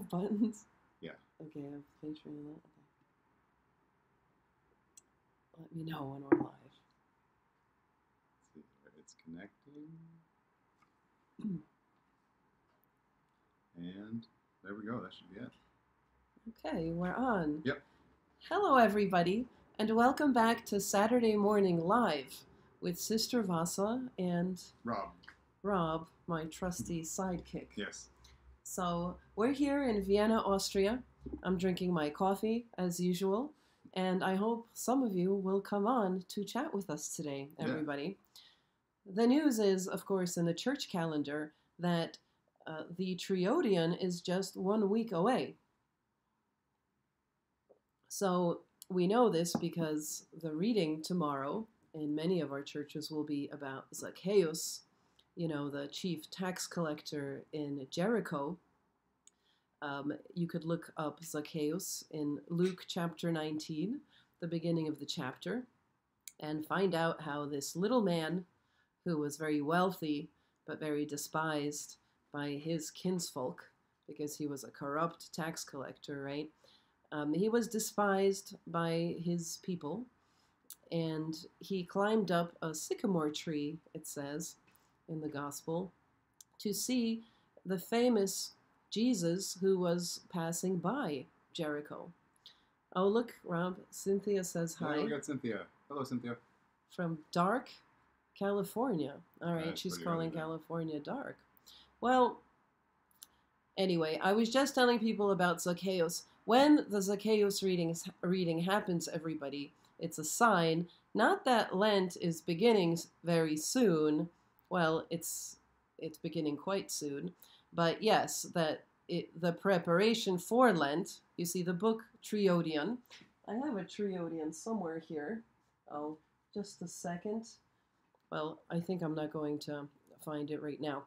have buttons? Yeah. Okay, I have picture of that. Okay. Let me know when we're live. Let's see here. It's connecting. And there we go. That should be it. Okay, we're on. Yep. Hello, everybody, and welcome back to Saturday Morning Live with Sister Vassa and Rob, my trusty sidekick. Yes. So we're here in Vienna, Austria. I'm drinking my coffee as usual, and I hope some of you will come on to chat with us today, everybody. Yeah. The news is, of course, in the church calendar that the Triodion is just 1 week away. So we know this because the reading tomorrow in many of our churches will be about Zacchaeus, you know, the chief tax collector in Jericho. You could look up Zacchaeus in Luke chapter 19, the beginning of the chapter, and find out how this little man, who was very wealthy but very despised by his kinsfolk, because he was a corrupt tax collector, right? He was despised by his people, and he climbed up a sycamore tree, it says in the gospel, to see the famous Jesus who was passing by Jericho. Oh, look, Rob, Cynthia says hi. Yeah, we got Cynthia. Hello, Cynthia. From dark California. All right, she's calling California dark. Well, anyway, I was just telling people about Zacchaeus. When the Zacchaeus reading happens, everybody, it's a sign, not that Lent is beginning very soon. Well, it's beginning quite soon. But yes, that the preparation for Lent, you see the book Triodion. I have a Triodion somewhere here. Oh, just a second. Well, I think I'm not going to find it right now.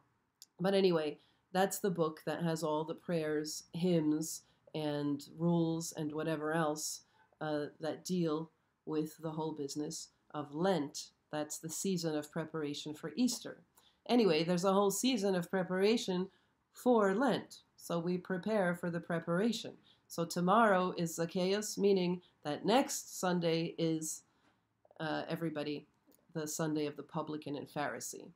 But anyway, that's the book that has all the prayers, hymns, and rules and whatever else that deal with the whole business of Lent. That's the season of preparation for Easter. Anyway, there's a whole season of preparation for Lent. So we prepare for the preparation. So tomorrow is Zacchaeus, meaning that next Sunday is everybody, the Sunday of the publican and Pharisee.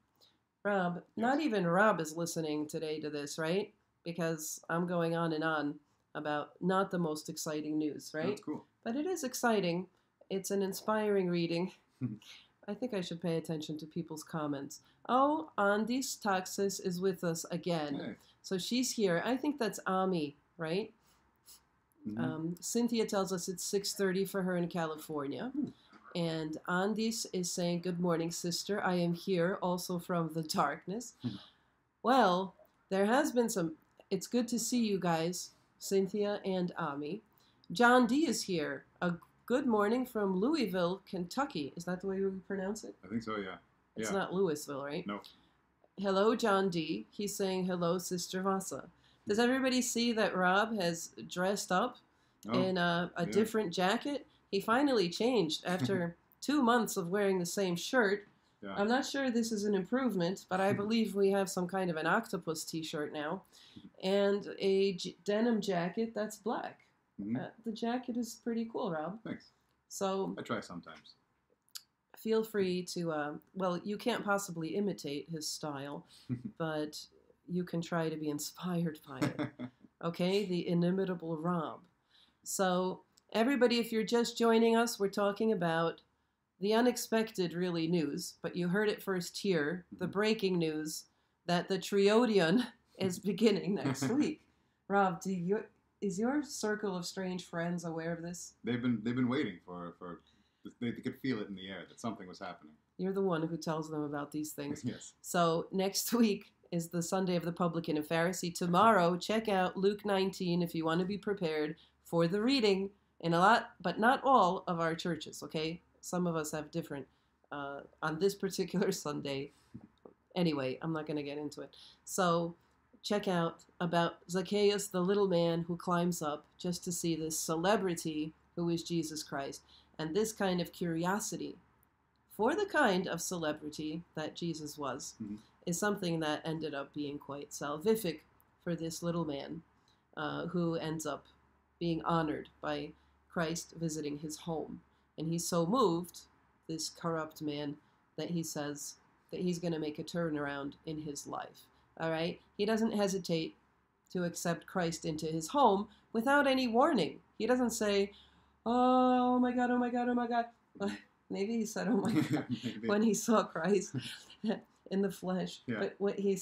Rob, yes. Not even Rob is listening today to this, right? Because I'm going on and on about not the most exciting news, right? That's cool. But it is exciting. It's an inspiring reading. I think I should pay attention to people's comments. Oh, Andis Taxis is with us again. Hey. So she's here. I think that's Ami, right? Mm-hmm. Cynthia tells us it's 6:30 for her in California. And Andis is saying, good morning, sister. I am here also from the darkness. Well, there has been some... It's good to see you guys, Cynthia and Ami. John D. is here. A good morning from Louisville, Kentucky. Is that the way we pronounce it? I think so, yeah. It's not Louisville, right? No. Hello, John D. He's saying, hello, Sister Vassa. Does everybody see that Rob has dressed up in a different jacket? He finally changed after 2 months of wearing the same shirt. Yeah. I'm not sure this is an improvement, but I believe we have some kind of an octopus t-shirt now. And a denim jacket that's black. Mm-hmm. The jacket is pretty cool, Rob. Thanks. So I try sometimes. Feel free to, well, you can't possibly imitate his style, but you can try to be inspired by it. Okay? The inimitable Rob. So everybody, if you're just joining us, we're talking about the unexpected, really, news, but you heard it first here, the breaking news that the Triodion is beginning next week. Rob, is your circle of strange friends aware of this? They've been waiting for they could feel it in the air that something was happening. You're the one who tells them about these things. Yes. So next week is the Sunday of the Publican and Pharisee. Tomorrow, check out Luke 19 if you want to be prepared for the reading in a lot, but not all of our churches, okay? Some of us have different, on this particular Sunday. Anyway, I'm not going to get into it. So check out about Zacchaeus, the little man who climbs up just to see this celebrity who is Jesus Christ. And this kind of curiosity for the kind of celebrity that Jesus was is something that ended up being quite salvific for this little man. who ends up being honored by Christ visiting his home. And he's so moved, this corrupt man, that he says that he's going to make a turnaround in his life. All right? He doesn't hesitate to accept Christ into his home without any warning. He doesn't say, oh my God, oh my God, oh my God. Maybe he said, oh my God, when he saw Christ in the flesh. Yeah. But what he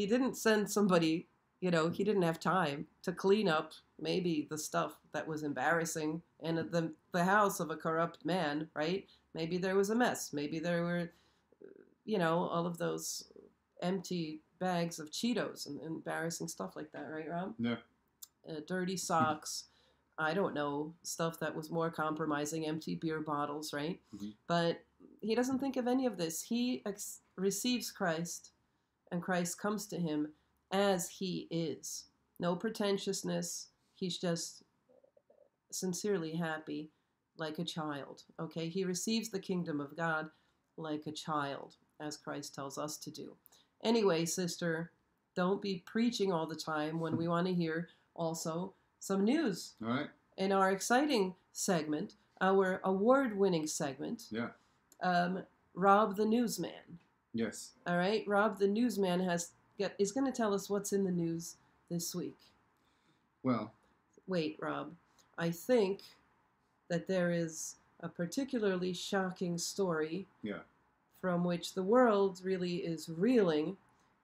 didn't send somebody, he didn't have time to clean up maybe the stuff that was embarrassing in the house of a corrupt man, right? Maybe there was a mess. Maybe there were, all of those empty bags of Cheetos and embarrassing stuff like that, right, Rob? Yeah. Dirty socks. I don't know, stuff that was more compromising, empty beer bottles, right? Mm-hmm. But he doesn't think of any of this. He receives Christ, and Christ comes to him as he is. No pretentiousness. He's just sincerely happy, like a child, okay? He receives the kingdom of God like a child, as Christ tells us to do. Anyway, sister, don't be preaching all the time when we want to hear also some news. All right. In our exciting segment, our award-winning segment. Yeah. Rob the Newsman. Yes. All right. Rob the Newsman is going to tell us what's in the news this week. Well. Wait, Rob. I think that there is a particularly shocking story. Yeah. From which the world really is reeling.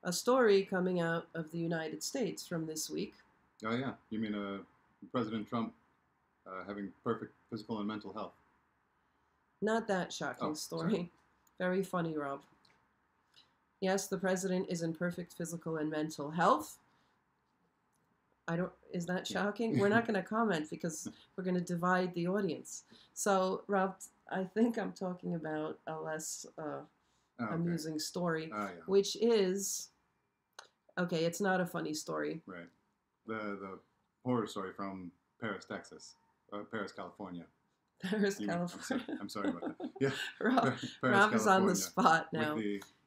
A story coming out of the United States from this week. Oh, yeah. You mean President Trump having perfect physical and mental health? Not that shocking story. Sorry. Very funny, Rob. Yes, the president is in perfect physical and mental health. Is that shocking? We're not going to comment because we're going to divide the audience. So, Rob, I think I'm talking about a less amusing story, which is, it's not a funny story. Right. The horror story from Paris, Texas. Paris, California. Paris, California. I'm sorry about that. Yeah. Rob is on the spot now.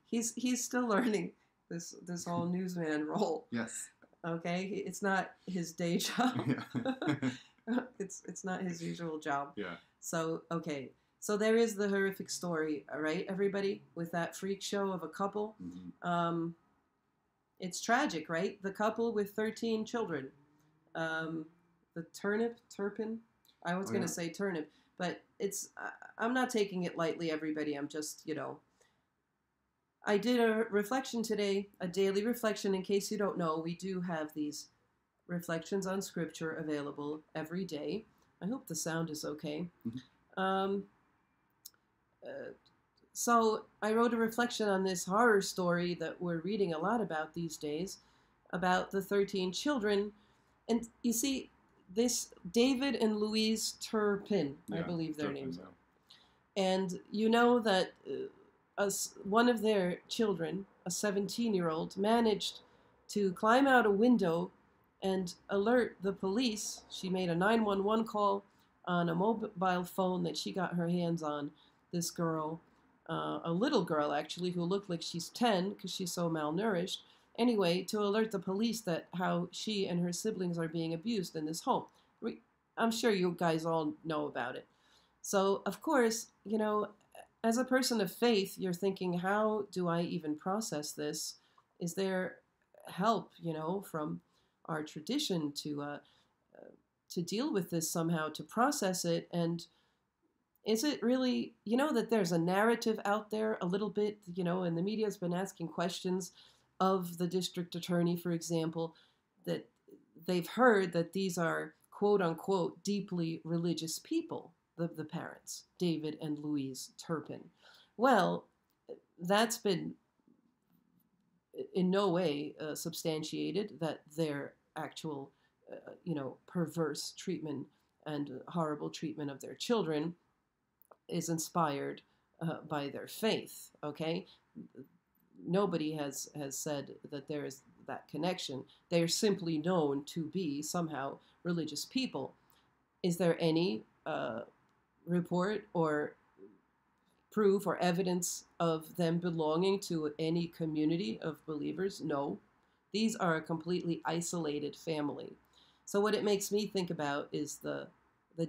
He's still learning this whole newsman role. Yes. Okay? It's not his day job. Yeah. It's not his usual job. Yeah. So, okay. So there is the horrific story, all right, everybody, with that freak show of a couple. Mm-hmm. It's tragic, right? The couple with 13 children. The Turpin? I was going to say turnip, but I'm not taking it lightly, everybody. I'm just, I did a reflection today, a daily reflection. In case you don't know, we do have these reflections on Scripture available every day. I hope the sound is okay. Mm-hmm. So I wrote a reflection on this horror story that we're reading a lot about these days, about the 13 children. And you see, this David and Louise Turpin, I believe their names are. And you know that one of their children, a 17-year-old, managed to climb out a window and alert the police. She made a 911 call on a mobile phone that she got her hands on. This girl, a little girl actually, who looked like she's 10 because she's so malnourished. Anyway, to alert the police that how she and her siblings are being abused in this home. I'm sure you guys all know about it. So, of course, as a person of faith, you're thinking, how do I even process this? Is there help, from our tradition to deal with this somehow, to process it? And is it really, that there's a narrative out there a little bit, and the media's been asking questions of the district attorney, for example, that they've heard that these are, quote unquote, deeply religious people, the parents, David and Louise Turpin. Well, that's been in no way substantiated, that their actual, perverse treatment and horrible treatment of their children is inspired by their faith, okay? Nobody has said that there is that connection. They are simply known to be somehow religious people. Is there any report or proof or evidence of them belonging to any community of believers? No. These are a completely isolated family. So what it makes me think about is the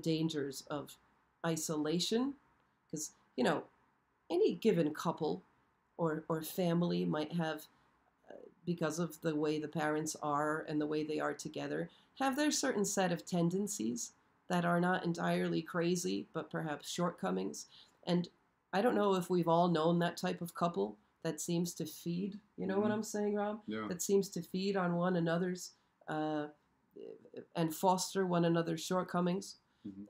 dangers of isolation, because any given couple or family might have, because of the way the parents are and the way they are together, have their certain set of tendencies that are not entirely crazy, but perhaps shortcomings. And I don't know if we've all known that type of couple that seems to feed, you know what I'm saying, Rob? Yeah. That seems to feed on one another's and foster one another's shortcomings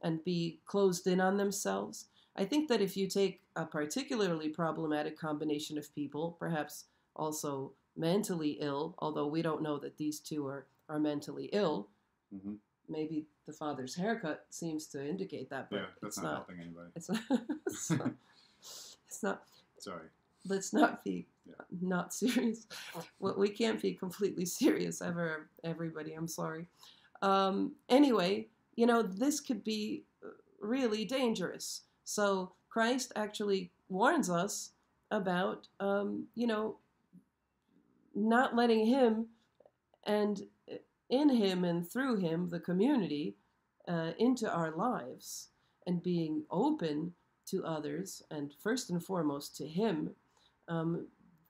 and be closed in on themselves. I think that if you take a particularly problematic combination of people, perhaps also mentally ill, although we don't know that these two are mentally ill, maybe the father's haircut seems to indicate that, but that's not helping anybody. It's not. It's not. Sorry. Let's not be not serious. Well, we can't be completely serious ever, everybody. I'm sorry. Anyway, this could be really dangerous. So Christ actually warns us about, not letting him and in him and through him, the community, into our lives and being open to others and first and foremost to him,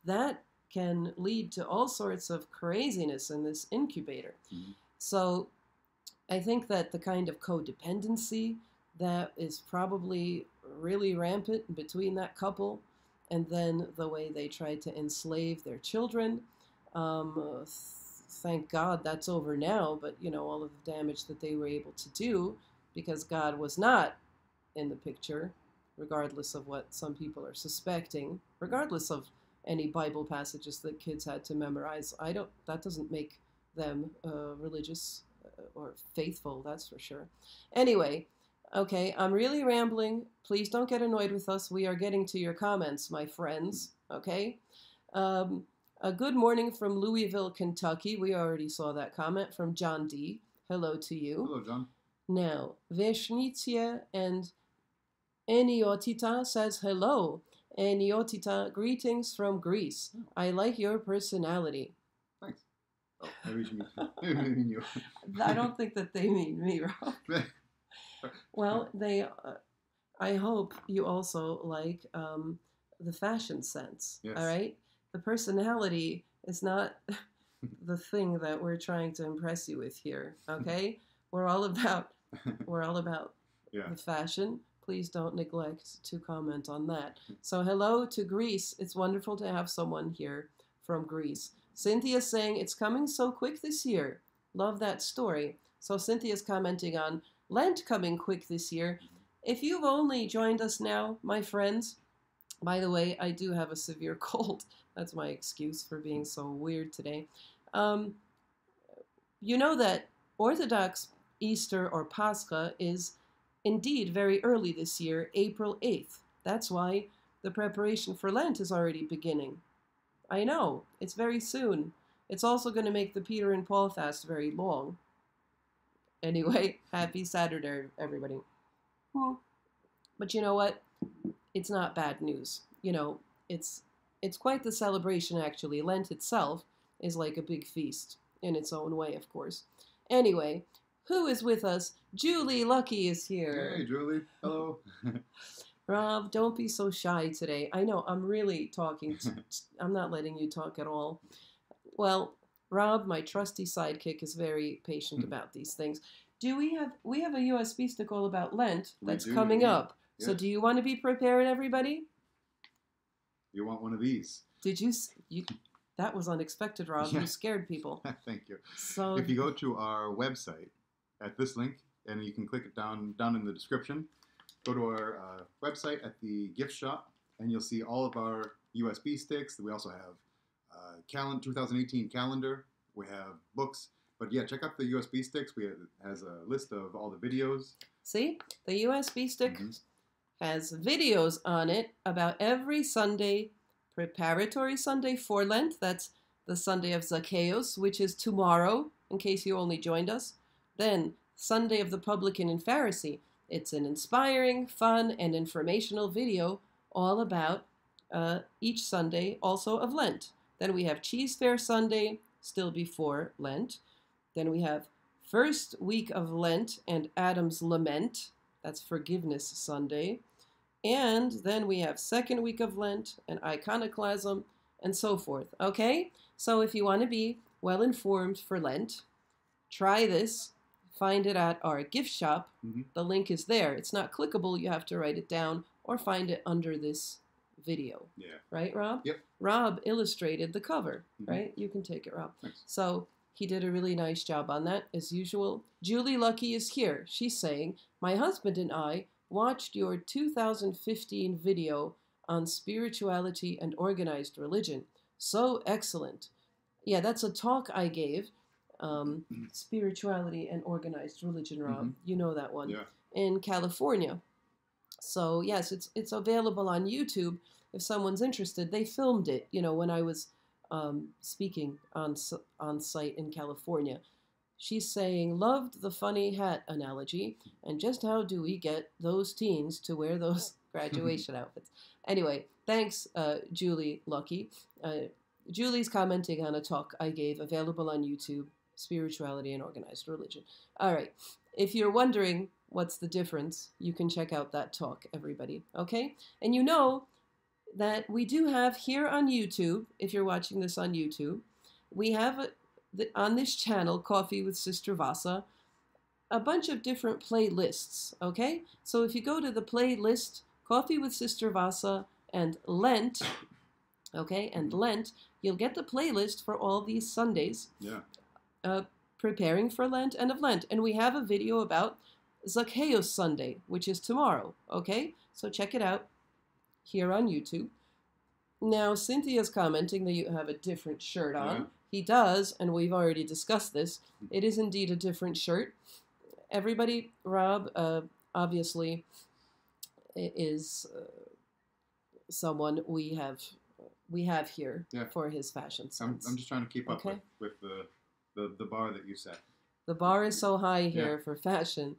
that can lead to all sorts of craziness in this incubator. So I think that the kind of codependency that is probably really rampant between that couple, and then the way they try to enslave their children, thank God that's over now, but all of the damage that they were able to do because God was not in the picture, regardless of what some people are suspecting, regardless of any Bible passages that kids had to memorize. That doesn't make them religious or faithful, that's for sure. Anyway, okay, I'm really rambling. Please don't get annoyed with us. We are getting to your comments, my friends, okay? A good morning from Louisville, Kentucky. We already saw that comment from John D. Hello to you. Hello, John. Now, Veshnitia and Eniotita says hello. Eniotita, greetings from Greece. I like your personality. Thanks. Oh, maybe you mean you. I don't think that they mean me, Rob. Well, I hope you also like the fashion sense, yes. All right? The personality is not the thing that we're trying to impress you with here, okay? We're all about the fashion. Please don't neglect to comment on that. So hello to Greece. It's wonderful to have someone here from Greece. Cynthia's saying, it's coming so quick this year. Love that story. So Cynthia's commenting on Lent coming quick this year. If you've only joined us now, my friends, by the way, I do have a severe cold. That's my excuse for being so weird today. You know that Orthodox Easter or Pascha is indeed very early this year, April 8th. That's why the preparation for Lent is already beginning. I know, it's very soon. It's also going to make the Peter and Paul fast very long. Anyway, happy Saturday, everybody. But you know what? It's not bad news. It's quite the celebration, actually. Lent itself is like a big feast in its own way, of course. Anyway, who is with us? Julie Lucky is here. Hey, Julie. Hello. Rob, don't be so shy today. I know, I'm really talking. I'm not letting you talk at all. Well, Rob, my trusty sidekick, is very patient about these things. We have a USB stick all about Lent that's coming up. Yes. So do you want to be prepared, everybody? You want one of these? Did you that was unexpected, Rob. You scared people. Thank you. So if you go to our website at this link, and you can click it down in the description, go to our website at the gift shop, and you'll see all of our USB sticks. We also have 2018 calendar. We have books. But yeah, check out the USB sticks. It has a list of all the videos. See, the USB stick has videos on it about every Sunday, preparatory Sunday for Lent. That's the Sunday of Zacchaeus, which is tomorrow, in case you only joined us. Then Sunday of the Publican and Pharisee. It's an inspiring, fun, and informational video all about each Sunday, also of Lent. Then we have Cheese Fair Sunday, still before Lent. Then we have First week of Lent and Adam's Lament. That's Forgiveness Sunday. And then we have second week of Lent and Iconoclasm and so forth. Okay? So if you want to be well informed for Lent, try this. Find it at our gift shop. Mm-hmm. The link is there. It's not clickable. You have to write it down or find it under this video. Yeah. Right, Rob? Yep. Rob illustrated the cover, Mm-hmm. right? You can take it, Rob. Thanks. So he did a really nice job on that, as usual. Julie Lucky is here. She's saying, my husband and I watched your 2015 video on spirituality and organized religion. So excellent. Yeah, that's a talk I gave. Spirituality and organized religion, Rob. Mm-hmm. You know that one. Yeah. In California. So yes, it's available on YouTube if someone's interested. They filmed it, when I was speaking on site in California. She's saying, loved the funny hat analogy, and just how do we get those teens to wear those graduation outfits? Anyway, thanks, Julie Lucky. Julie's commenting on a talk I gave, available on YouTube, Spirituality and Organized Religion. All right, if you're wondering what's the difference, you can check out that talk, everybody, okay? And you know that we do have here on YouTube, if you're watching this on YouTube, we have on this channel, Coffee with Sister Vassa, a bunch of different playlists, okay? So if you go to the playlist, Coffee with Sister Vassa and Lent, okay, and Lent, you'll get the playlist for all these Sundays. Yeah. Preparing for Lent and of Lent. And we have a video about Zacchaeus Sunday, which is tomorrow, okay? So check it out here on YouTube. Now, Cynthia's commenting that you have a different shirt on. Yeah. He does, and we've already discussed this. It is indeed a different shirt. Everybody, Rob, obviously, is someone we have here for his fashion sense. I'm just trying to keep up with the bar that you set. The bar is so high here for fashion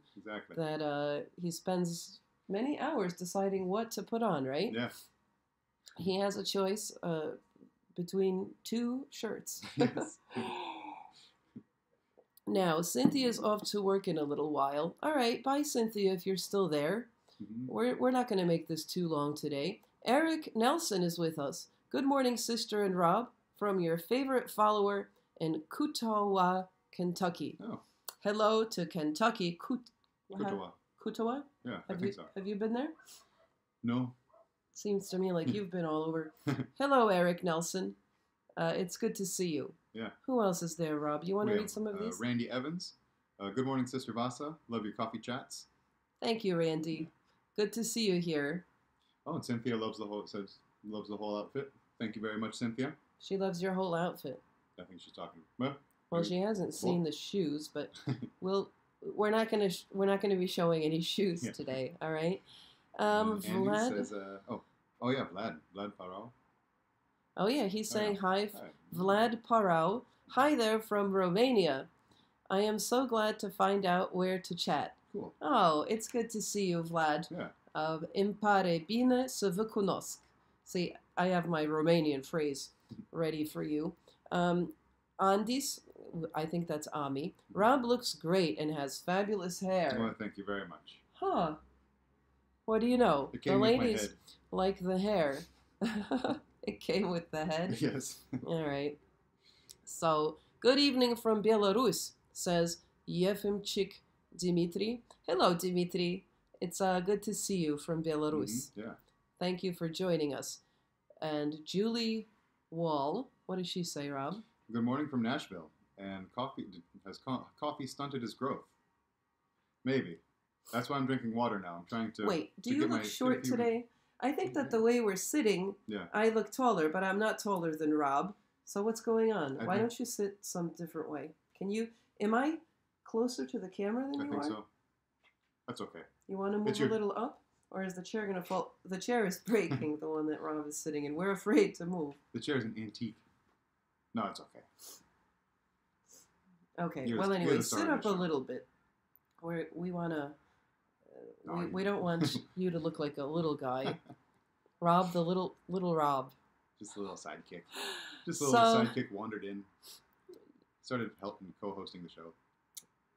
that he spends many hours deciding what to put on, right? Yeah. He has a choice between two shirts. Yes. Now, Cynthia's off to work in a little while. All right, bye, Cynthia, if you're still there. Mm-hmm. We're not going to make this too long today. Eric Nelson is with us. Good morning, Sister and Rob, from your favorite follower in Kutawa, Kentucky. Oh. Hello to Kentucky. Kutawa. Kutawa? Yeah, I think so. Have you been there? No. Seems to me like you've been all over. Hello, Eric Nelson. It's good to see you. Yeah. Who else is there, Rob? You want to read some of these? Randy Evans. Good morning, Sister Vassa. Love your coffee chats. Thank you, Randy. Good to see you here. Oh, and Cynthia loves the whole outfit. Thank you very much, Cynthia. She loves your whole outfit. I think she's talking. Well, she hasn't seen the shoes, but we're not gonna be showing any shoes today. All right. And Vlad says, Vlad Parao. Oh yeah, he's saying hi, Vlad Parau. Hi there from Romania. I am so glad to find out where to chat. Cool. Oh, it's good to see you, Vlad. Yeah. Îmi pare bine să vă cunosc. See, I have my Romanian phrase ready for you. Andis, I think that's Ami. Rob looks great and has fabulous hair. Well, thank you very much. Huh. What do you know? It came the with my ladies head. like the hair. It came with the head? Yes. All right. So, good evening from Belarus, says Yefimchik Dimitri. Hello, Dimitri. It's good to see you from Belarus. Mm-hmm. Yeah. Thank you for joining us. And Julie Wall, what does she say, Rob? Good morning from Nashville. And coffee stunted his growth? Maybe. That's why I'm drinking water now. I'm trying to... Wait, do you look short today? I think that the way we're sitting, I look taller, but I'm not taller than Rob. So what's going on? Why don't you sit some different way? Am I closer to the camera than you are? I think so. That's okay. You want to move a little up? Or is the chair going to fall? The chair is breaking, the one that Rob is sitting in. We're afraid to move. The chair is an antique. No, it's okay. Okay, well anyway, sit up a little bit. We want to... We don't want you to look like a little guy. Rob, the little Rob. Just a little sidekick. Just a little sidekick wandered in. Started helping co-hosting the show.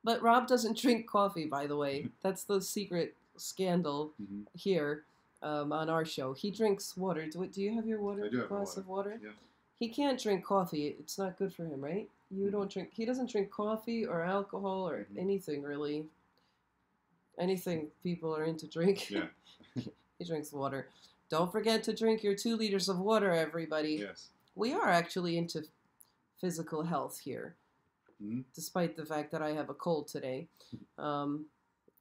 But Rob doesn't drink coffee, by the way. That's the secret scandal here on our show. He drinks water. Do you have your water? I do have glass of water? Yeah. He can't drink coffee. It's not good for him, right? You don't drink. He doesn't drink coffee or alcohol or anything really. Anything people are into drink. Yeah. He drinks water. Don't forget to drink your 2 liters of water, everybody. Yes. We are actually into physical health here, despite the fact that I have a cold today.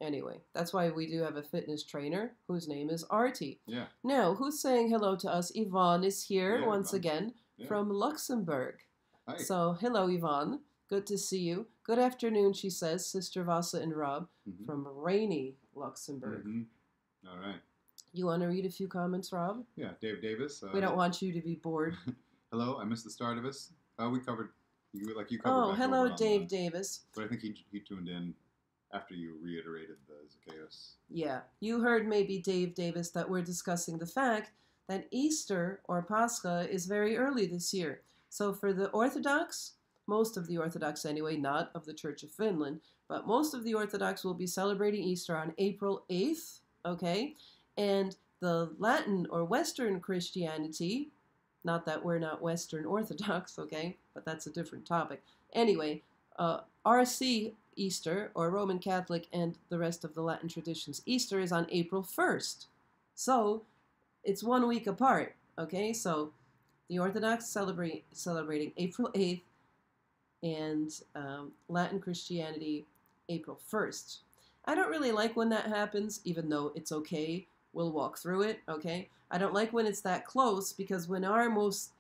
Anyway, that's why we do have a fitness trainer whose name is Artie. Yeah. Now, who's saying hello to us? Yvonne is here once again from Luxembourg. Hi. So, hello, Yvonne. Good to see you. Good afternoon, she says, Sister Vassa and Rob from rainy Luxembourg. All right. You want to read a few comments, Rob? Yeah, Dave Davis. We don't want you to be bored. Hello, I missed the start of us. We covered, you covered. Oh, hello, Dave Davis. But I think he tuned in after you reiterated the Zacchaeus. Yeah, you heard maybe, Dave Davis, that we're discussing the fact that Easter, or Pascha, is very early this year. So for the Orthodox, most of the Orthodox anyway, not of the Church of Finland, but most of the Orthodox will be celebrating Easter on April 8th, okay? And the Latin or Western Christianity, not that we're not Western Orthodox, okay, but that's a different topic. Anyway, RC Easter, or Roman Catholic, and the rest of the Latin traditions, Easter is on April 1st. So it's 1 week apart, okay? So the Orthodox celebrating April 8th, and Latin Christianity April 1st. I don't really like when that happens, even though it's okay. We'll walk through it, okay? I don't like when it's that close, because when our most,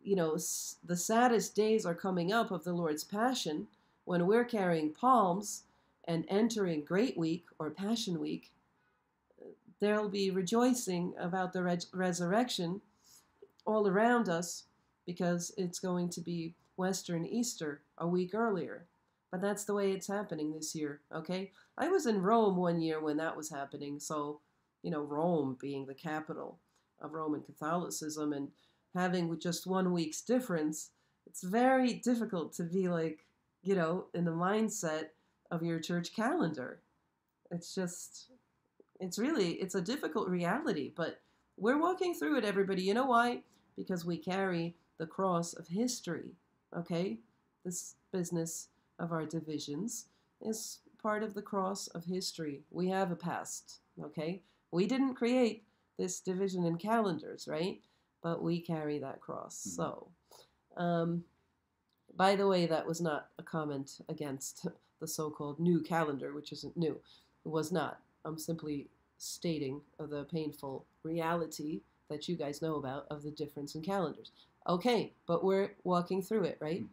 the saddest days are coming up of the Lord's Passion, when we're carrying palms and entering Great Week or Passion Week, there'll be rejoicing about the resurrection all around us, because it's going to be Western Easter a week earlier. But that's the way it's happening this year, okay? I was in Rome one year when that was happening, so, Rome being the capital of Roman Catholicism and having just 1 week's difference, it's very difficult to be like, in the mindset of your church calendar. It's a difficult reality, but we're walking through it, everybody. You know why? Because we carry the cross of history, okay? This business of our divisions is part of the cross of history. We have a past, okay? We didn't create this division in calendars, right? But we carry that cross. So, by the way, that was not a comment against the so-called new calendar, which isn't new. It was not. I'm simply stating the painful reality that you guys know about of the difference in calendars. Okay, but we're walking through it, right?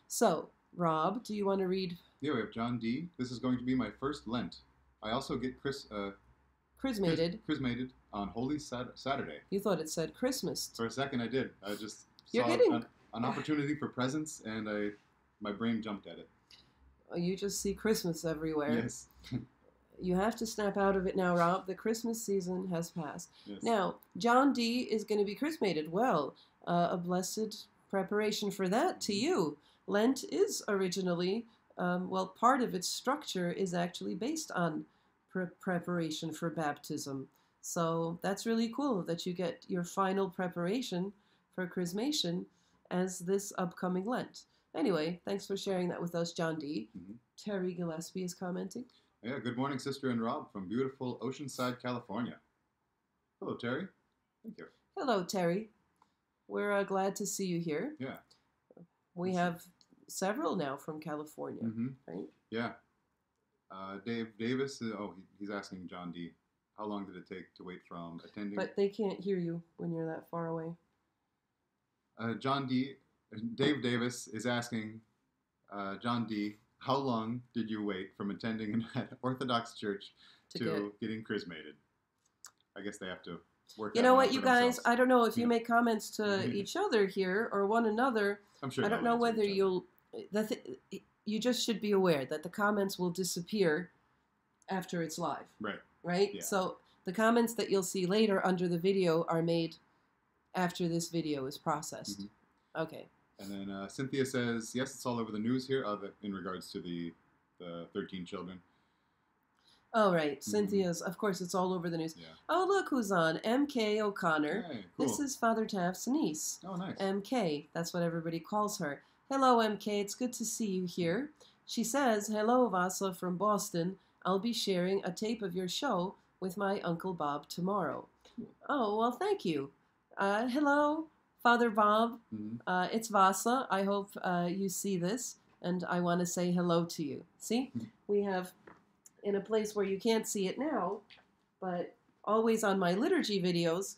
So, Rob, do you want to read? Yeah, we have John D. This is going to be my first Lent. I also get chrismated on Holy Saturday. You thought it said Christmas. For a second, I did. I just saw an opportunity for presents, and my brain jumped at it. You just see Christmas everywhere. Yes. You have to snap out of it now, Rob. The Christmas season has passed. Yes. Now, John D. is going to be chrismated. Well, a blessed preparation for that to you. Lent is originally, part of its structure is actually based on preparation for baptism. So that's really cool that you get your final preparation for chrismation as this upcoming Lent. Anyway, thanks for sharing that with us, John D. Terry Gillespie is commenting. Yeah, good morning, Sister and Rob from beautiful Oceanside, California. Hello, Terry. Thank you. Hello, Terry. We're glad to see you here. Yeah. We have several now from California, right? Yeah. Dave Davis, he's asking John D., how long did it take to wait from attending? But they can't hear you when you're that far away. Dave Davis is asking John D., how long did you wait from attending an Orthodox church to getting chrismated? I guess they have to work. You know what, you guys? I don't know if you make comments to each other here or one another. I'm sure. I don't know whether you'll. You just should be aware that the comments will disappear after it's live. Right. Right. Yeah. So the comments that you'll see later under the video are made after this video is processed. Okay. And then Cynthia says, yes, it's all over the news here in regards to the the 13 children. Oh, right. Cynthia's, of course, it's all over the news. Yeah. Oh, look who's on. M.K. O'Connor. Hey, cool. This is Father Taft's niece. Oh, nice. M.K. That's what everybody calls her. Hello, M.K. It's good to see you here. She says, hello, Vassa from Boston. I'll be sharing a tape of your show with my Uncle Bob tomorrow. Cool. Oh, well, thank you. Hello, Father Bob. It's Vassa. I hope you see this, and I want to say hello to you. See, we have, in a place where you can't see it now, but always on my liturgy videos,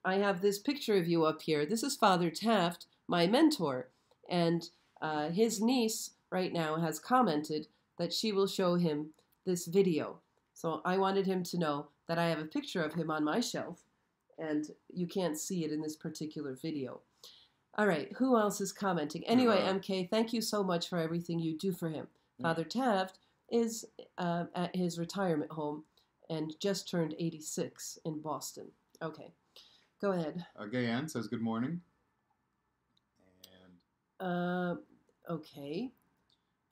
I have this picture of you up here. This is Father Taft, my mentor, and his niece right now has commented that she will show him this video. So I wanted him to know that I have a picture of him on my shelf, and you can't see it in this particular video. All right, who else is commenting? Anyway, MK, thank you so much for everything you do for him. Father Taft is at his retirement home and just turned 86 in Boston. Okay, go ahead. Gayan says good morning. And okay.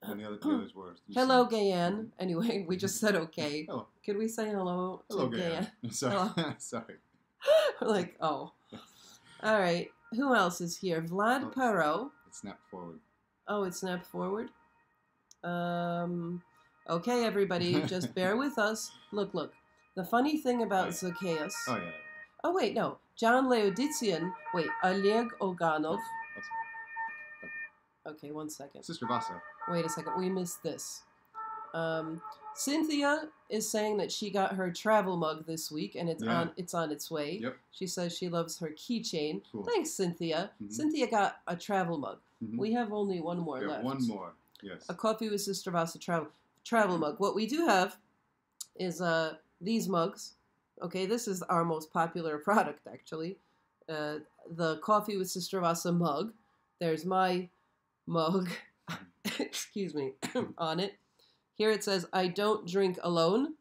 And the others were. Hello, Gayan. Anyway, we just said okay. Hello. Could we say hello to Gayan? Sorry. Sorry. We're like, oh. All right. Who else is here? Vlad Perot. It's snapped forward. Oh, it's snapped forward? Okay, everybody, just bear with us. Look. The funny thing about Zacchaeus... Oh, yeah. Oh, wait, no. John Laodicean. Wait, Oleg Oganov. Okay, 1 second. Sister Vassa. Wait a second. We missed this. Cynthia is saying that she got her travel mug this week, and it's on its way. Yep. She says she loves her keychain. Cool. Thanks, Cynthia. Cynthia got a travel mug. We have only one more left. One more. Yes. A Coffee with Sister Vassa travel mug. What we do have is these mugs. Okay, this is our most popular product, actually. The Coffee with Sister Vassa mug. There's my mug. Excuse me. On it. Here it says, I don't drink alone,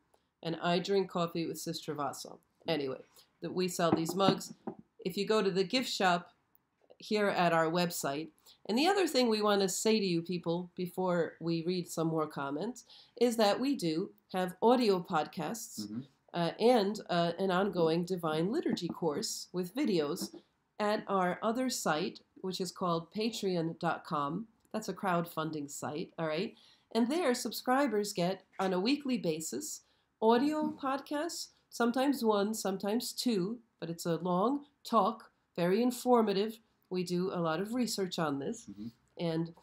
and I drink coffee with Sister Vassa. Anyway, we sell these mugs. If you go to the gift shop here at our website, and the other thing we want to say to you people before we read some more comments is that we do have audio podcasts and an ongoing Divine Liturgy course with videos at our other site, which is called patreon.com. That's a crowdfunding site, all right? And there, subscribers get, on a weekly basis, audio podcasts, sometimes one, sometimes two, but it's a long talk, very informative. We do a lot of research on this, and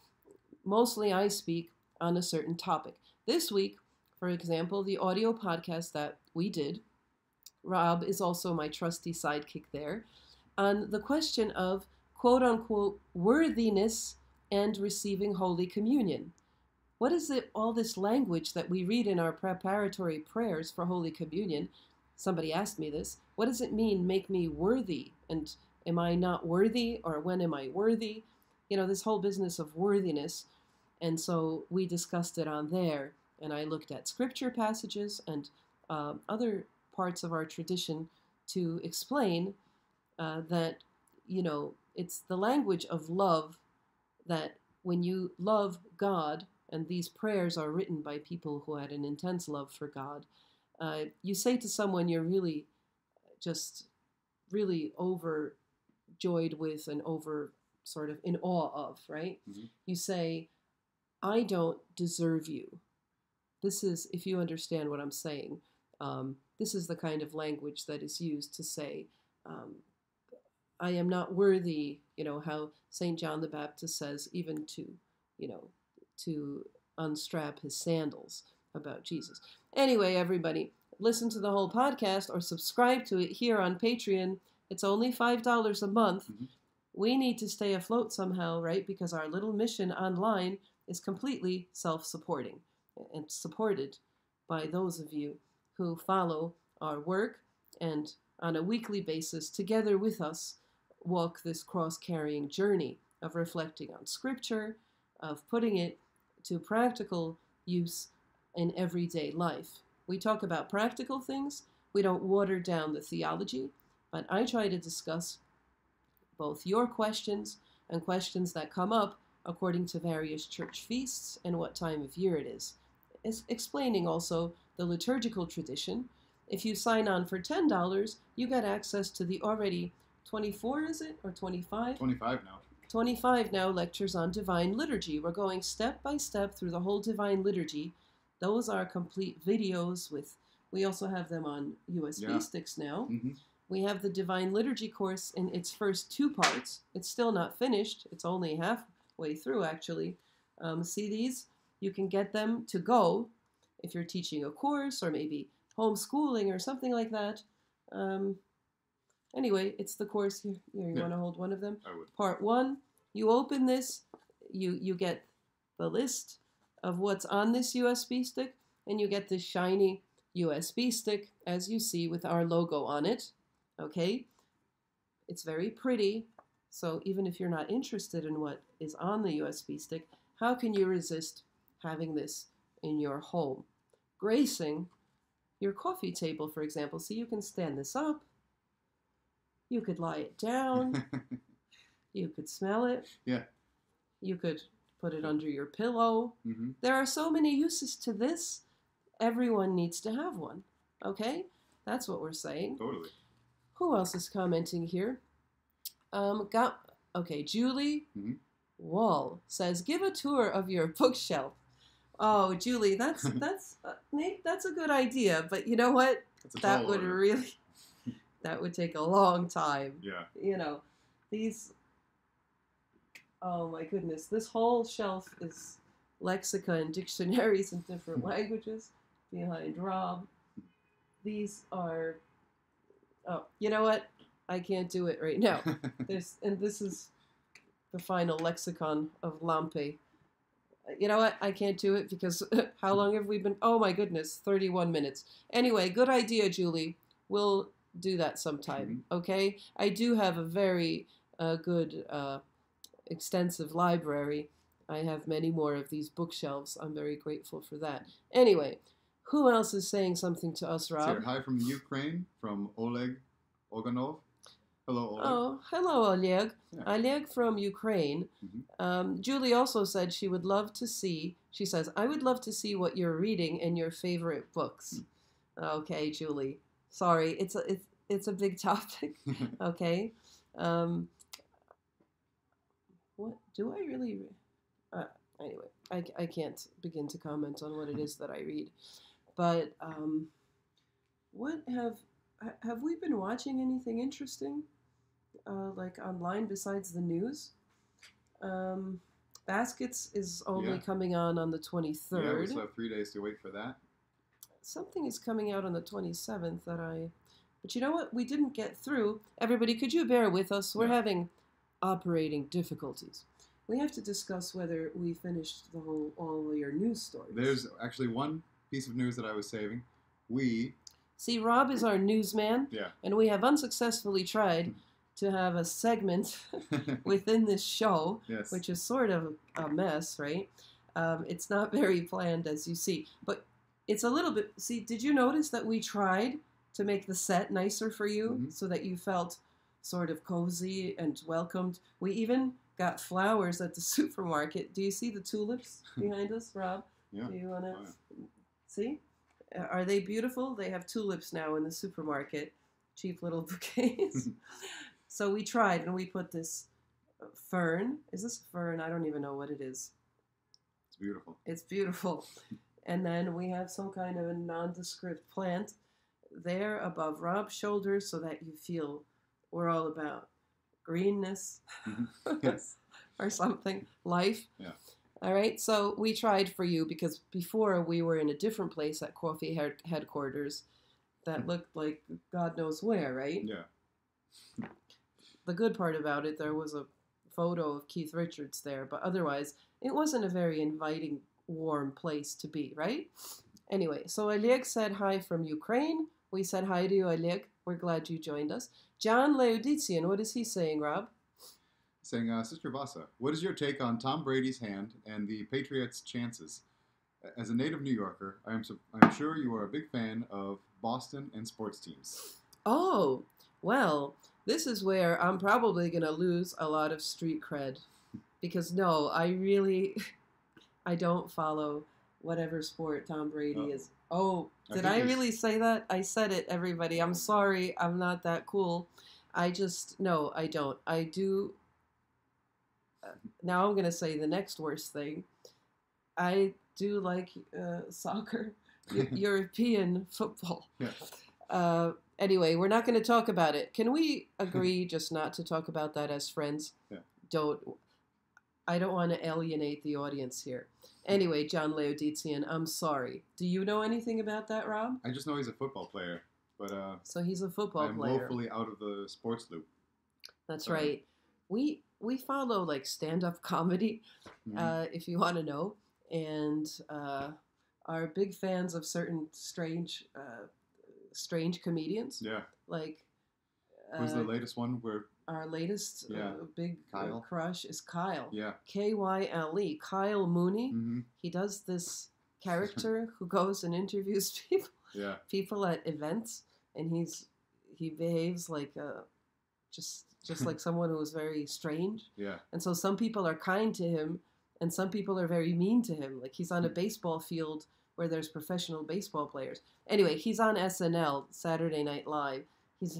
mostly I speak on a certain topic. This week, for example, the audio podcast that we did, Rob is also my trusty sidekick there, on the question of quote-unquote worthiness and receiving Holy Communion. What is it, all this language that we read in our preparatory prayers for Holy Communion? Somebody asked me this. What does it mean, make me worthy? And am I not worthy? Or when am I worthy? You know, this whole business of worthiness. And so we discussed it on there. And I looked at scripture passages and other parts of our tradition to explain that, you know, it's the language of love, that when you love God, and these prayers are written by people who had an intense love for God, you say to someone you're really just really overjoyed with and over sort of in awe of, right? You say, I don't deserve you. This is, if you understand what I'm saying, this is the kind of language that is used to say, I am not worthy, you know, how St. John the Baptist says, even to, you know, to unstrap his sandals about Jesus. Anyway, everybody, listen to the whole podcast or subscribe to it here on Patreon. It's only $5 a month. We need to stay afloat somehow, right? Because our little mission online is completely self-supporting and supported by those of you who follow our work and on a weekly basis together with us walk this cross-carrying journey of reflecting on Scripture, of putting it to practical use in everyday life. We talk about practical things. We don't water down the theology, but I try to discuss both your questions and questions that come up according to various church feasts and what time of year it is. It's explaining also the liturgical tradition. If you sign on for $10, you get access to the already 24, is it, or 25? 25 now. 25 now lectures on Divine Liturgy. We're going step by step through the whole Divine Liturgy. Those are complete videos with, we also have them on USB sticks now. Mm-hmm. We have the Divine Liturgy course in its first 2 parts. It's still not finished. It's only halfway through, actually. See these? You can get them to go if you're teaching a course or maybe homeschooling or something like that. Anyway, it's the course here. You want to hold one of them? I would. Part 1, you open this, you get the list of what's on this USB stick, and you get this shiny USB stick, as you see, with our logo on it. Okay? It's very pretty, so even if you're not interested in what is on the USB stick, how can you resist having this in your home? Gracing your coffee table, for example. See, you can stand this up. You could lie it down. You could smell it. Yeah. You could put it under your pillow. Mm-hmm. There are so many uses to this. Everyone needs to have one. Okay? That's what we're saying. Totally. Who else is commenting here? Julie Wall says, give a tour of your bookshelf. Oh, Julie, that's Nate, that's a good idea, but you know what? That would really, that would take a long time. Yeah. You know, these, oh my goodness, this whole shelf is lexica and dictionaries in different languages behind Rob. These are, oh, you know what? I can't do it right now. This is the final lexicon of Lampe. You know what? I can't do it because how long have we been? Oh my goodness, 31 minutes. Anyway, good idea, Julie. We'll do that sometime, okay? I do have a very good, extensive library. I have many more of these bookshelves. I'm very grateful for that. Anyway, who else is saying something to us, Rob? Here, hi from Ukraine, from Oleg Oganov. Hello, Oleg. Oh, hello, Oleg. Yeah. Oleg from Ukraine. Julie also said she would love to see, she says, I would love to see what you're reading in your favorite books. Okay, Julie. Sorry, it's a big topic. Okay. What do I really read? Anyway, I can't begin to comment on what it is that I read. But what have we been watching anything interesting? Like online besides the news? Baskets is only coming on the 23rd. Yeah, we still have 3 days to wait for that. Something is coming out on the 27th but you know what? We didn't get through. Everybody, could you bear with us? We're having operating difficulties. We have to discuss whether we finished all of your news stories. There's actually one piece of news that I was saving. See, Rob is our newsman, and we have unsuccessfully tried to have a segment within this show, which is sort of a mess, right? It's not very planned, as you see. But it's a little bit... See, did you notice that we tried to make the set nicer for you so that you felt sort of cozy and welcomed? We even got flowers at the supermarket. Do you see the tulips behind us, Rob? Yeah. Do you want to see? Are they beautiful? They have tulips now in the supermarket. Cheap little bouquets. So we tried, and we put this fern. Is this fern? I don't even know what it is. It's beautiful. It's beautiful. And then we have some kind of a nondescript plant there above Rob's shoulders so that you feel we're all about greenness or something, life. Yeah. All right, so we tried for you because before we were in a different place at Coffee headquarters that looked like God knows where, right? Yeah. The good part about it, there was a photo of Keith Richards there, but otherwise it wasn't a very inviting, warm place to be, right? Anyway, so Oleg said hi from Ukraine. We said hi to you, Oleg. We're glad you joined us. John Laodician, what is he saying, Rob? Saying, Sister Vassa, what is your take on Tom Brady's hand and the Patriots' chances? As a native New Yorker, I'm sure you are a big fan of Boston and sports teams. Oh, well, this is where I'm probably going to lose a lot of street cred. because no, I really, I don't follow whatever sport Tom Brady is. Oh, did I really say that? I said it, everybody. I'm sorry. I'm not that cool. No, I don't. I do. Now I'm going to say the next worst thing. I do like soccer, European football. Yeah. Anyway, we're not going to talk about it. Can we agree just not to talk about that as friends? Yeah. I don't want to alienate the audience here. Anyway, John Laodicean, I'm sorry. Do you know anything about that, Rob? I just know he's a football player, but so he's a football player. I'm woefully out of the sports loop. That's right. We follow like stand-up comedy, if you want to know, and are big fans of certain strange comedians. Yeah. Like. Who's the latest one? Our latest big crush is Kyle. Yeah. K-Y-L-E. Kyle Mooney. Mm-hmm. He does this character who goes and interviews people. Yeah. People at events, and he behaves like just like someone who is very strange. Yeah. And so some people are kind to him, and some people are very mean to him. Like he's on a baseball field where there's professional baseball players. Anyway, he's on SNL, Saturday Night Live. It's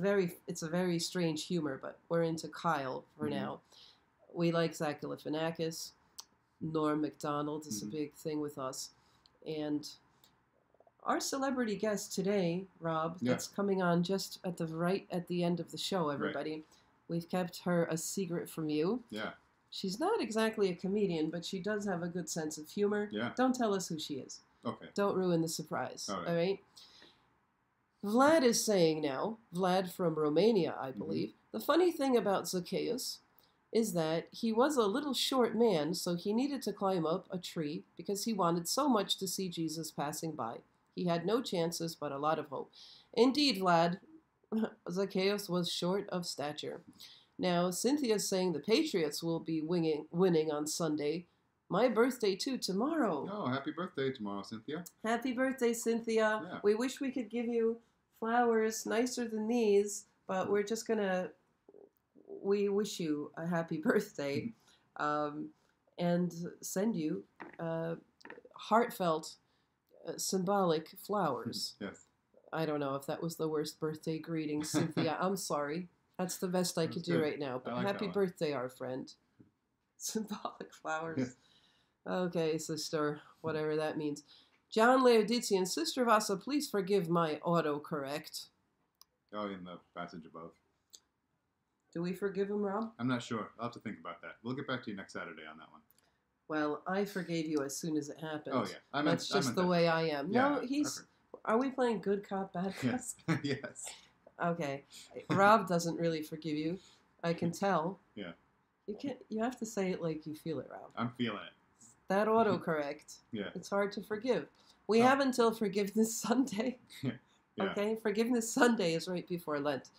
a very strange humor, but we're into Kyle for now. We like Zach Galifianakis. Norm Macdonald is a big thing with us. And our celebrity guest today, Rob, that's coming on just at the end of the show, everybody. Right. We've kept her a secret from you. Yeah. She's not exactly a comedian, but she does have a good sense of humor. Yeah. Don't tell us who she is. Okay. Don't ruin the surprise. All right? Vlad is saying now, Vlad from Romania, I believe, the funny thing about Zacchaeus is that he was a little short man, so he needed to climb up a tree because he wanted so much to see Jesus passing by. He had no chances, but a lot of hope. Indeed, Vlad, Zacchaeus was short of stature. Now, Cynthia's saying the Patriots will be winning on Sunday. My birthday, too, tomorrow. Oh, happy birthday tomorrow, Cynthia. Happy birthday, Cynthia. Yeah. We wish we could give you flowers nicer than these, but we're just going to... We wish you a happy birthday and send you heartfelt, symbolic flowers. Yes. I don't know if that was the worst birthday greeting, Cynthia. I'm sorry. That's the best I could do right now. But like happy birthday, our friend. Symbolic flowers. Yes. Okay, sister, whatever that means. John Laodicean, Sister Vassa, please forgive my autocorrect. Oh, in the passage above. Do we forgive him, Rob? I'm not sure. I'll have to think about that. We'll get back to you next Saturday on that one. Well, I forgave you as soon as it happened. Oh, yeah. That's just the way I am. Yeah, no, he's... Are we playing good cop, bad cop? Yes. Yes. Okay. Rob doesn't really forgive you. I can tell. Yeah. You have to say it like you feel it, Rob. I'm feeling it. That autocorrect. Yeah. It's hard to forgive. We have until Forgiveness Sunday. Yeah. Okay? Forgiveness Sunday is right before Lent.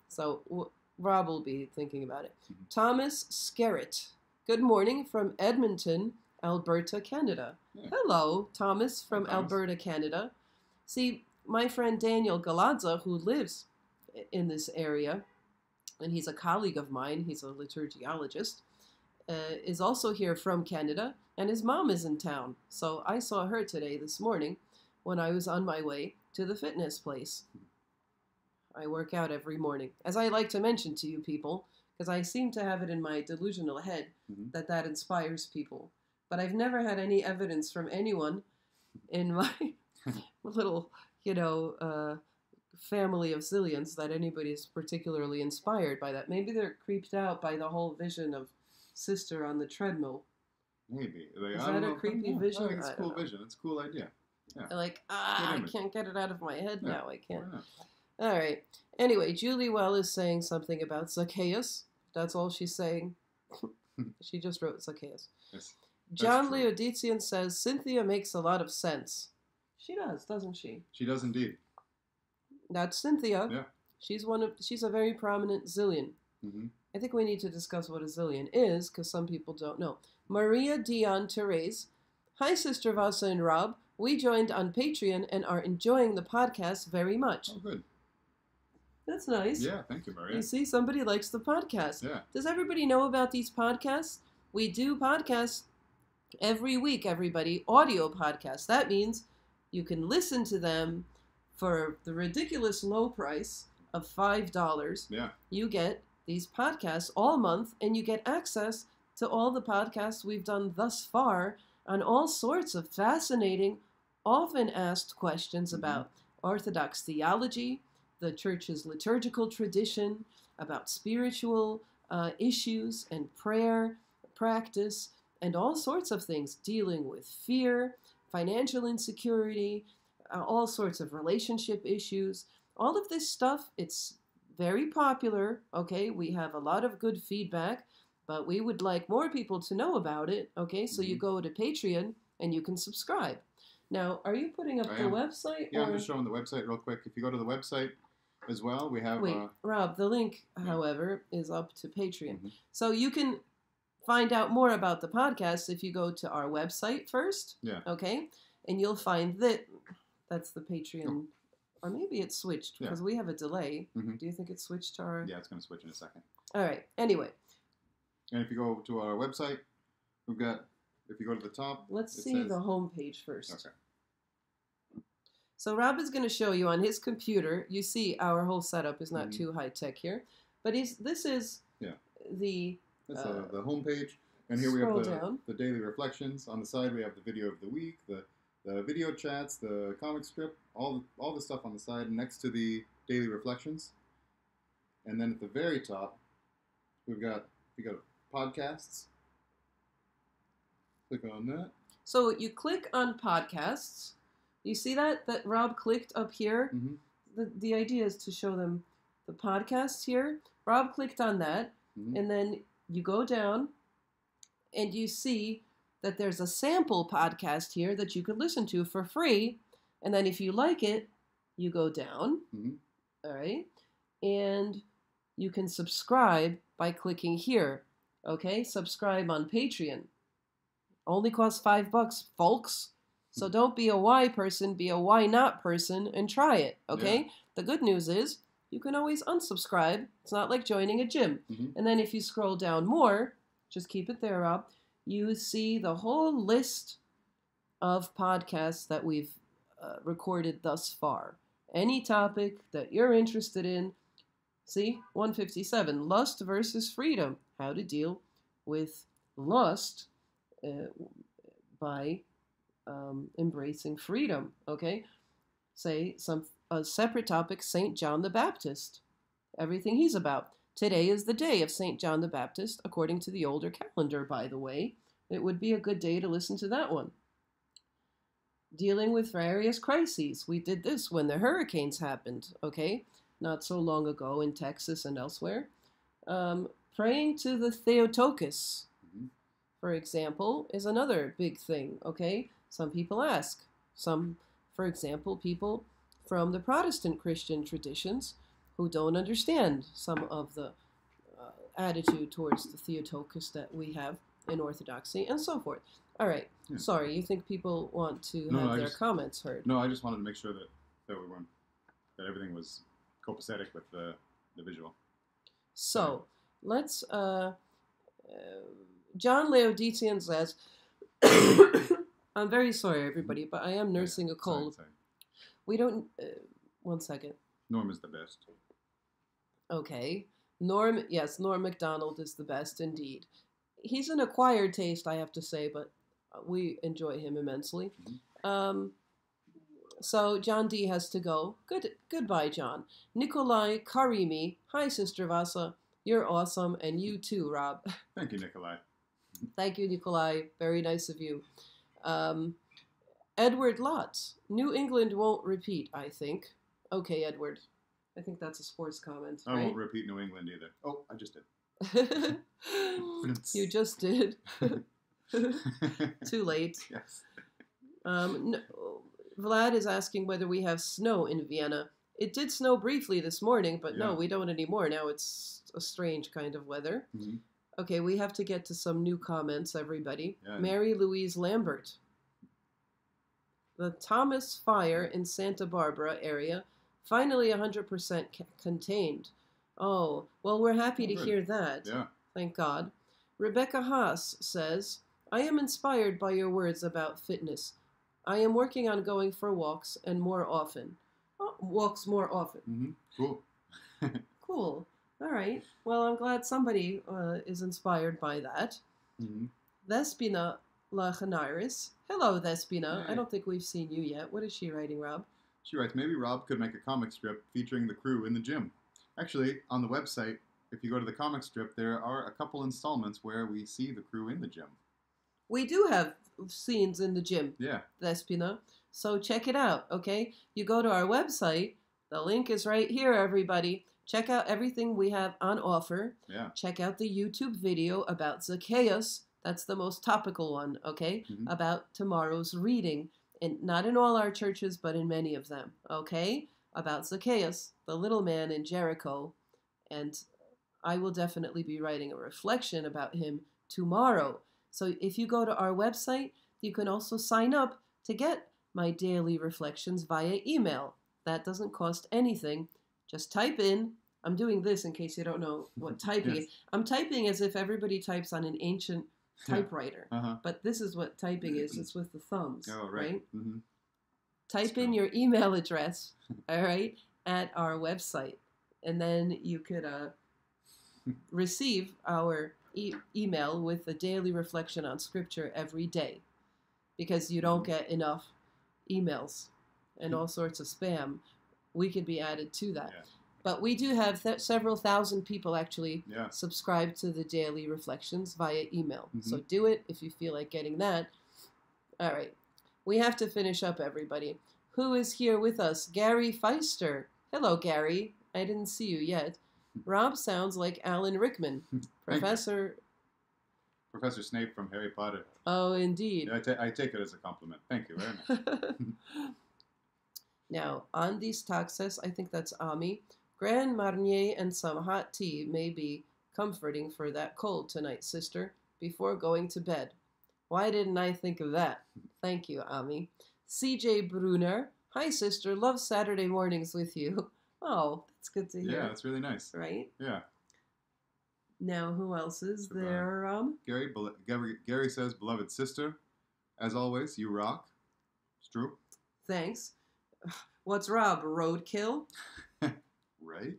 So Rob will be thinking about it. Thomas Skerritt. Good morning from Edmonton, Alberta, Canada. Yeah. Hello, Thomas from Alberta, Canada. See, my friend Daniel Galadza, who lives in this area, and he's a colleague of mine, he's a liturgiologist, is also here from Canada, and his mom is in town. So I saw her today, this morning, when I was on my way to the fitness place. I work out every morning. As I like to mention to you people, because I seem to have it in my delusional head that inspires people. But I've never had any evidence from anyone in my little, family of zillions that anybody's particularly inspired by that. Maybe they're creeped out by the whole vision of Sister on the treadmill. Maybe. Is that a creepy vision? I think it's a cool vision. It's a cool idea. Yeah. Like, I can't get it out of my head now. I can't. All right. Anyway, Julie Well is saying something about Zacchaeus. That's all she's saying. She just wrote Zacchaeus. Yes, John Laodicean says, Cynthia makes a lot of sense. She does, doesn't she? She does indeed. That's Cynthia. Yeah. She's a very prominent zillion. Mm-hmm. I think we need to discuss what a zillion is, because some people don't know. Maria Dion Therese. Hi, Sister Vassa and Rob. We joined on Patreon and are enjoying the podcast very much. Oh, good. That's nice. Yeah, thank you, Maria. You see, somebody likes the podcast. Yeah. Does everybody know about these podcasts? we do podcasts every week, everybody. Audio podcasts. That means you can listen to them for the ridiculous low price of $5. Yeah. You get these podcasts all month, and you get access to all the podcasts we've done thus far on all sorts of fascinating, often asked questions about Orthodox theology, the Church's liturgical tradition, about spiritual issues and prayer practice, and all sorts of things dealing with fear, financial insecurity, all sorts of relationship issues. All of this stuff, it's very popular, okay? We have a lot of good feedback, but we would like more people to know about it, okay? So you go to Patreon and you can subscribe. Now, are you putting up the website? Yeah, I'm just showing the website real quick. If you go to the website as well, we have... Wait, Rob, the link, however, is up to Patreon. So you can find out more about the podcast if you go to our website first, okay? And you'll find that that's the Patreon... Or maybe it's switched because we have a delay. Do you think it's switched to our... Yeah, it's going to switch in a second. All right. Anyway. And if you go to our website, we've got... If you go to the top... Let's see the home page first. Okay. So Rob is going to show you on his computer. You see our whole setup is not too high-tech here. But this is the... That's the home page. And here we have the daily reflections. On the side, we have the video of the week, the video chats, the comic strip, all the stuff on the side next to the daily reflections. And then at the very top, we got podcasts. Click on that. So you click on podcasts. You see that Rob clicked up here? The idea is to show them the podcasts here. Rob clicked on that, and then you go down, and you see that there's a sample podcast here that you could listen to for free. And then if you like it, you go down. All right. And you can subscribe by clicking here. Okay. Subscribe on Patreon. Only costs $5, folks. So don't be a why person, be a why not person and try it. Okay. The good news is you can always unsubscribe. It's not like joining a gym. And then if you scroll down more, just keep it there, Rob. You see the whole list of podcasts that we've recorded thus far. Any topic that you're interested in. See, 157, Lust versus Freedom. How to deal with lust by embracing freedom. Okay? Say a separate topic, St. John the Baptist. Everything he's about. Today is the day of St. John the Baptist, according to the older calendar, by the way. It would be a good day to listen to that one. Dealing with various crises. We did this when the hurricanes happened, okay? Not so long ago in Texas and elsewhere. Praying to the Theotokos, for example, is another big thing, okay? Some people ask. Some, for example, people from the Protestant Christian traditions who don't understand some of the attitude towards the Theotokos that we have in Orthodoxy, and so forth. All right. Sorry, you think people want to have their comments heard? No, I just wanted to make sure that everything was copacetic with the visual. So, let's, John Laodicean says, I'm very sorry, everybody, but I am nursing a cold. Sorry. We don't, one second. Norm is the best. Okay. Norm MacDonald is the best indeed. He's an acquired taste, I have to say, but we enjoy him immensely. So John D has to go. Goodbye, John. Nikolai Karimi. Hi, Sister Vassa. You're awesome, and you too, Rob. Thank you, Nikolai. Thank you, Nikolai. Very nice of you. Edward Lotz. New England won't repeat, I think. Okay, Edward. I think that's a sports comment, I right? won't repeat New England either. Oh, I just did. You just did. Too late. Yes. No, Vlad is asking whether we have snow in Vienna. It did snow briefly this morning, but no, we don't anymore. Now it's a strange kind of weather. Okay, we have to get to some new comments, everybody. Mary Louise Lambert. The Thomas fire in Santa Barbara area, finally 100% contained. Oh, well, we're happy to hear that. Yeah. Thank God. Rebecca Haas says, I am inspired by your words about fitness. I am working on going for walks and more often. Oh, walks more often. Mm-hmm. Cool. Cool. All right. Well, I'm glad somebody is inspired by that. Mm-hmm. Thespina Lachanaris. Hello, Thespina. Hey. I don't think we've seen you yet. What is she writing, Rob? She writes, maybe Rob could make a comic strip featuring the crew in the gym. Actually, on the website, if you go to the comic strip, there are a couple installments where we see the crew in the gym. We do have scenes in the gym, Yeah. Thespina. So check it out, okay? You go to our website. The link is right here, everybody. Check out everything we have on offer. Yeah. Check out the YouTube video about Zacchaeus. That's the most topical one, okay? Mm-hmm. About tomorrow's reading. And not in all our churches, but in many of them, okay? About Zacchaeus, the little man in Jericho. And I will definitely be writing a reflection about him tomorrow. So if you go to our website, you can also sign up to get my daily reflections via email. That doesn't cost anything. Just type in, I'm doing this in case you don't know what typing is. I'm typing as if everybody types on an ancient typewriter. But this is what typing is. It's with the thumbs, right? Mm-hmm. Type in your email address, all right, at our website. And then you could receive our email with a daily reflection on Scripture every day. Because you don't get enough emails and all sorts of spam. We could be added to that. Yeah. But we do have several thousand people actually subscribe to the daily reflections via email. Mm-hmm. So do it if you feel like getting that. All right. We have to finish up, everybody. Who is here with us? Gary Feister. Hello, Gary. I didn't see you yet. Rob sounds like Alan Rickman. Professor Snape from Harry Potter. Oh, indeed. Yeah, I take it as a compliment. Thank you very much. Now, on these taxes, I think that's Ami. Grand Marnier and some hot tea may be comforting for that cold tonight, sister, before going to bed. Why didn't I think of that? Thank you, Ami. CJ Brunner. Hi, sister. Love Saturday mornings with you. Oh, that's good to hear. Yeah, that's really nice. Right? Yeah. Now, who else is there? Gary says, beloved sister, as always, you rock. It's true. Thanks. What's Rob? Roadkill? Right.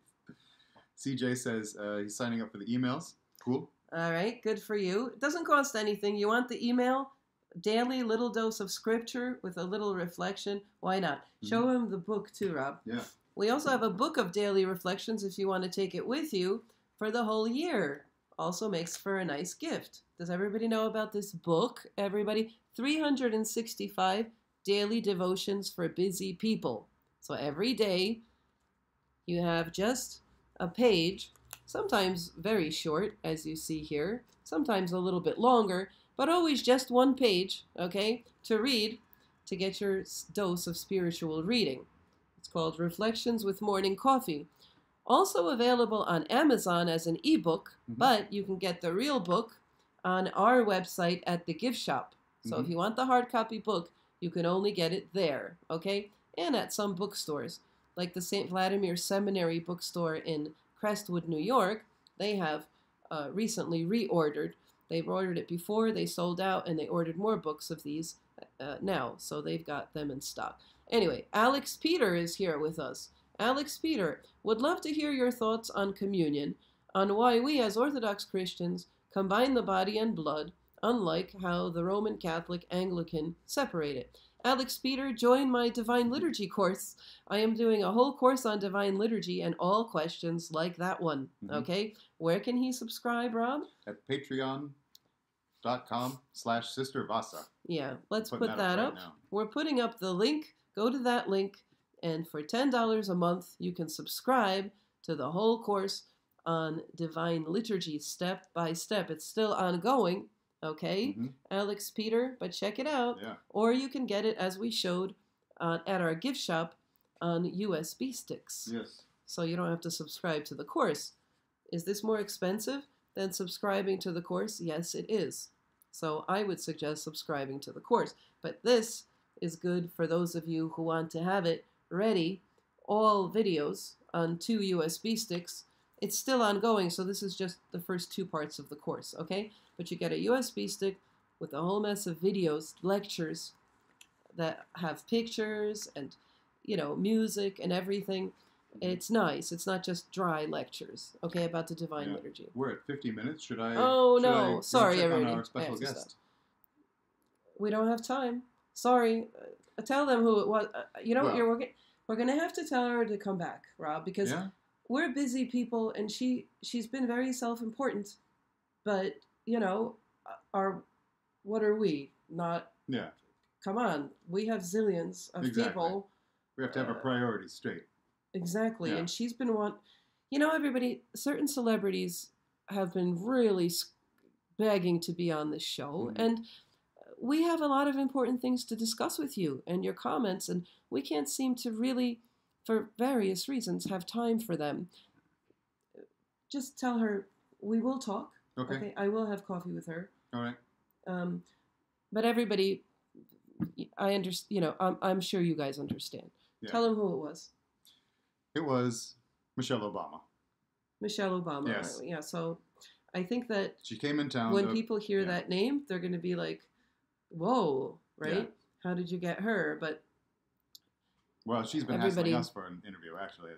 CJ says he's signing up for the emails. Cool. All right, good for you. It doesn't cost anything. You want the email? Daily little dose of Scripture with a little reflection. Why not? Mm-hmm. Show him the book too, Rob. Yeah. We also have a book of daily reflections if you want to take it with you for the whole year. Also makes for a nice gift. Does everybody know about this book? Everybody? 365 daily devotions for busy people. So every day you have just a page, sometimes very short, as you see here, sometimes a little bit longer, but always just one page, okay, to read to get your dose of spiritual reading. It's called Reflections with Morning Coffee. Also available on Amazon as an ebook, but you can get the real book on our website at the gift shop. So if you want the hard copy book, you can only get it there, okay? And at some bookstores, like the St. Vladimir Seminary bookstore in Crestwood, New York. They have recently reordered. They've ordered it before, they sold out, and they ordered more books of these now. So they've got them in stock. Anyway, Alex Peter is here with us. Alex Peter, would love to hear your thoughts on communion, on why we as Orthodox Christians combine the body and blood, unlike how the Roman Catholic Anglican separate it. Alex Peter, join my Divine Liturgy course. I am doing a whole course on Divine Liturgy and all questions like that one, okay? Where can he subscribe, Rob? At patreon.com/Sister Vassa. Yeah, let's put that up. Right, we're putting up the link. Go to that link, and for $10 a month, you can subscribe to the whole course on Divine Liturgy step by step. It's still ongoing. Okay, Alex Peter, but check it out. Yeah. Or you can get it, as we showed, at our gift shop on USB sticks. Yes. So you don't have to subscribe to the course. Is this more expensive than subscribing to the course? Yes, it is. So I would suggest subscribing to the course. But this is good for those of you who want to have it ready, all videos on 2 USB sticks. It's still ongoing, so this is just the first 2 parts of the course, okay? but you get a USB stick with a whole mess of videos, lectures that have pictures and, music and everything. It's nice. It's not just dry lectures, okay, about the Divine Liturgy. We're at 50 minutes. Should I? Oh, should no. I Sorry, check everybody. on our special guest? We don't have time. Sorry. Tell them who it was. We're going to have to tell her to come back, Rob, because we're busy people, and she's been very self-important. But, what are we? Not... Yeah. Come on. We have zillions of people. We have to have our priorities straight. Exactly. Yeah. And she's been everybody, certain celebrities have been really begging to be on this show. Mm-hmm. And we have a lot of important things to discuss with you and your comments, and we can't seem to really, for various reasons, have time for them. Just tell her we will talk. Okay. I will have coffee with her. All right. But everybody, I understand. I'm sure you guys understand. Yeah. Tell them who it was. It was Michelle Obama. Michelle Obama. Yes. Yeah. So I think that she came in town. When people hear that name, they're going to be like, "Whoa, right? Yeah. How did you get her?" But she's been hassling us for an interview. Actually,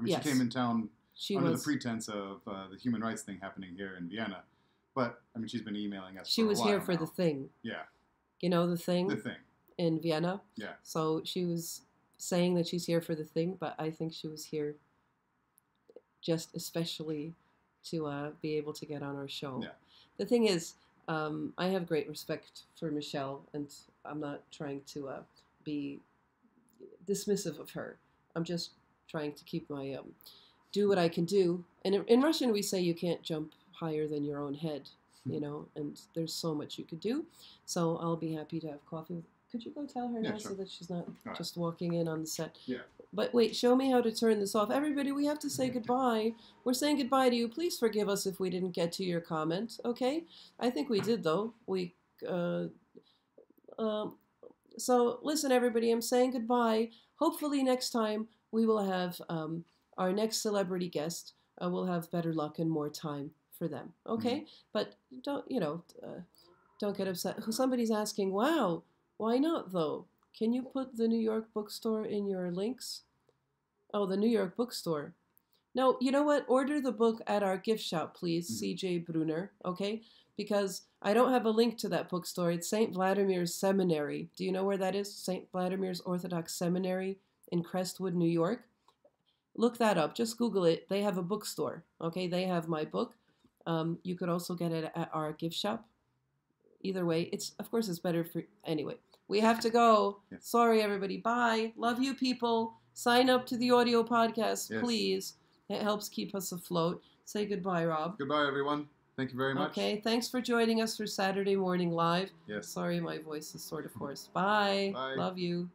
she came in town under the pretense of the human rights thing happening here in Vienna. But she's been emailing us. She was here for the thing. Yeah. The thing. The thing. In Vienna. Yeah. So she was saying that she's here for the thing, but I think she was here just especially to be able to get on our show. Yeah. The thing is, I have great respect for Michelle, and I'm not trying to be dismissive of her. I'm just trying to keep my do what I can do. And in Russian, we say you can't jump higher than your own head, and there's so much you could do. So I'll be happy to have coffee. Could you go tell her now so that she's not just walking in on the set? Yeah. But wait, show me how to turn this off. Everybody, we have to say goodbye. We're saying goodbye to you. Please forgive us if we didn't get to your comment, okay? I think we did, though. So listen, everybody, I'm saying goodbye. Hopefully next time we will have our next celebrity guest. We'll have better luck and more time for them, okay? Mm-hmm. But don't get upset. Somebody's asking, wow, why not, though? Can you put the New York bookstore in your links? Oh, the New York bookstore. No, you know what? Order the book at our gift shop, please, CJ Brunner, okay? Because I don't have a link to that bookstore. It's St. Vladimir's Seminary. Do you know where that is? St. Vladimir's Orthodox Seminary in Crestwood, New York. Look that up. Just Google it. They have a bookstore, okay? They have my book. You could also get it at our gift shop. Either way, it's better for... Anyway, we have to go. Yes. Sorry, everybody. Bye. Love you, people. Sign up to the audio podcast, please. It helps keep us afloat. Say goodbye, Rob. Goodbye, everyone. Thank you very much. Okay, thanks for joining us for Saturday Morning Live. Yes. Sorry, my voice is sort of hoarse. Bye. Bye. Love you.